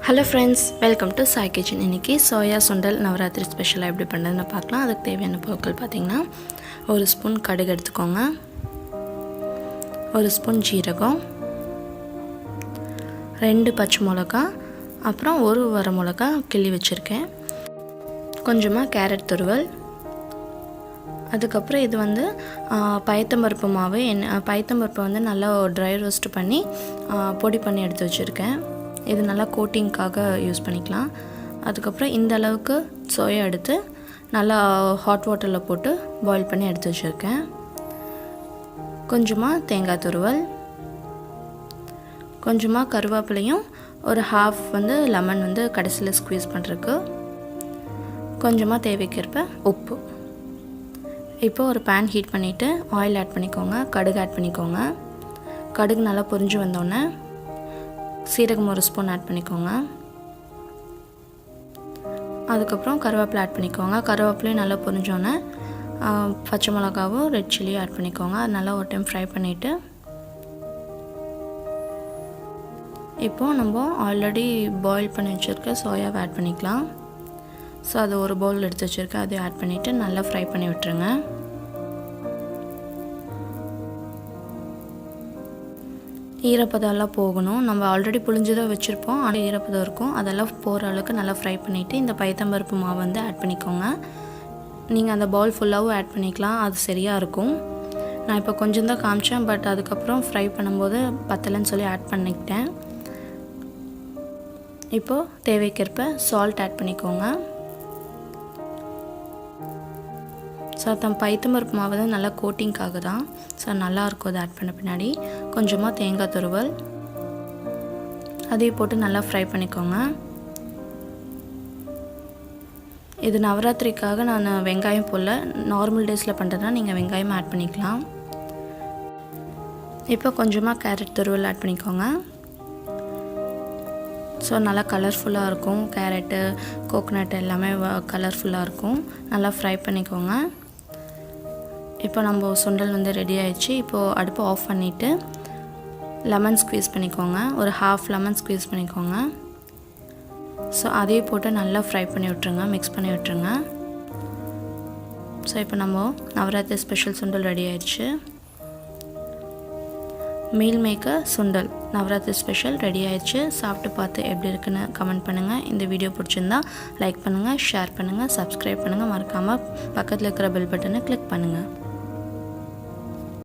Hello friends, welcome to Soya Kitchen. இன்னைக்கு soya சுண்டல் நவராத்திரி ஸ்பெஷலாக எப்படி பண்ணுறதுன்னு பார்க்கலாம். அதுக்கு தேவையான பொருட்கள் பார்த்திங்கன்னா, ஒரு ஸ்பூன் கடுகு எடுத்துக்கோங்க, ஒரு ஸ்பூன் ஜீரகம், 2 பச்சை மிளகா, அப்புறம் ஒரு வர மிளகா கிள்ளி வச்சுருக்கேன், கொஞ்சமாக கேரட் துருவல். அதுக்கப்புறம் இது வந்து பயத்தம்பருப்பு மாவு. பயத்தம்பருப்பு வந்து நல்லா ட்ரை ரோஸ்ட் பண்ணி பொடி பண்ணி எடுத்து வச்சுருக்கேன். இது நல்லா கோட்டிங்காக யூஸ் பண்ணிக்கலாம். அதுக்கப்புறம் இந்த அளவுக்கு சோயா எடுத்து நல்லா ஹாட் வாட்டரில் போட்டு பாயில் பண்ணி எடுத்து வச்சுருக்கேன். கொஞ்சமாக தேங்காய் துருவல், கொஞ்சமாக கருவேப்பிலையும், ஒரு ஹாஃப் வந்து லெமன் வந்து கடைசியில் ஸ்க்வீஸ் பண்ணுறதுக்கு, கொஞ்சமாக தேவைக்கேற்ப உப்பு. இப்போ ஒரு பேன் ஹீட் பண்ணிவிட்டு ஆயில் ஆட் பண்ணிக்கோங்க, கடுகு ஆட் பண்ணிக்கோங்க. கடுகு நல்லா பொரிஞ்சு வந்தோடனே சீரகம் ஒரு ஸ்பூன் ஆட் பண்ணிக்கோங்க. அதுக்கப்புறம் கருவேப்பிலை ஆட் பண்ணிக்கோங்க. கருவேப்பிலையும் நல்லா பொரிஞ்சோன்னே பச்சை மிளகாவும் ரெட் சில்லியும் ஆட் பண்ணிக்கோங்க. அது நல்லா ஒரு டைம் ஃப்ரை பண்ணிவிட்டு, இப்போது நம்ம ஆல்ரெடி பாயில் பண்ணி வச்சுருக்க சோயாவை ஆட் பண்ணிக்கலாம். ஸோ அது ஒரு பவுல் எடுத்து வச்சுருக்கேன், அதையும் ஆட் பண்ணிவிட்டு நல்லா ஃப்ரை பண்ணி விட்டுருங்க. ஈரப்பதெல்லாம் போகணும். நம்ம ஆல்ரெடி புளிஞ்சுதான் வச்சுருப்போம், ஆனால் ஈரப்பதம் இருக்கும். அதெல்லாம் போகிற அளவுக்கு நல்லா ஃப்ரை பண்ணிவிட்டு இந்த பயத்தம்பருப்பு மாவு வந்து ஆட் பண்ணிக்கோங்க. நீங்கள் அந்த பவுல் ஃபுல்லாகவும் ஆட் பண்ணிக்கலாம், அது சரியாக இருக்கும். நான் இப்போ கொஞ்சம் தான் காமிச்சேன், பட் அதுக்கப்புறம் ஃப்ரை பண்ணும்போது பத்தலைன்னு சொல்லி ஆட் பண்ணிக்கிட்டேன். இப்போது தேவைக்கேற்ப சால்ட் ஆட் பண்ணிக்கோங்க. ஸோ பயத்தம்பருப்பு மாவு தான் நல்லா கோட்டிங்காக தான், ஸோ நல்லாயிருக்கும் அது ஆட் பண்ண பின்னாடி. கொஞ்சமாக தேங்காய் துருவல், அதையும் போட்டு நல்லா ஃப்ரை பண்ணிக்கோங்க. இது நவராத்திரிக்காக நான் வெங்காயம் போடல, நார்மல் டேஸில் பண்ணுறதுனா நீங்கள் வெங்காயம் ஆட் பண்ணிக்கலாம். இப்போ கொஞ்சமாக கேரட் துருவல் ஆட் பண்ணிக்கோங்க. ஸோ நல்லா கலர்ஃபுல்லாக இருக்கும். கேரட்டு, கோகோனட் எல்லாமே கலர்ஃபுல்லாக இருக்கும். நல்லா ஃப்ரை பண்ணிக்கோங்க. இப்போ நம்ம சுண்டல் வந்து ரெடி ஆகிடுச்சு. இப்போது அடுப்பு ஆஃப் பண்ணிவிட்டு லெமன் ஸ்க்வீஸ் பண்ணிக்கோங்க, ஒரு ஹாஃப் லெமன் ஸ்க்வீஸ் பண்ணிக்கோங்க. ஸோ அதையும் போட்டு நல்லா ஃப்ரை பண்ணி விட்டுருங்க, மிக்ஸ் பண்ணி விட்டுருங்க. ஸோ இப்போ நம்ம நவராத்திரி ஸ்பெஷல் சுண்டல் ரெடி ஆகிடுச்சு. மீல் மேக்கர் சுண்டல் நவராத்திரி ஸ்பெஷல் ரெடி ஆயிடுச்சு. சாப்பிட்டு பார்த்து எப்படி இருக்குன்னு கமெண்ட் பண்ணுங்கள். இந்த வீடியோ பிடிச்சிருந்தா லைக் பண்ணுங்கள், ஷேர் பண்ணுங்கள், சப்ஸ்கிரைப் பண்ணுங்கள். மறக்காமல் பக்கத்தில் இருக்கிற பெல் பட்டனை கிளிக் பண்ணுங்கள்.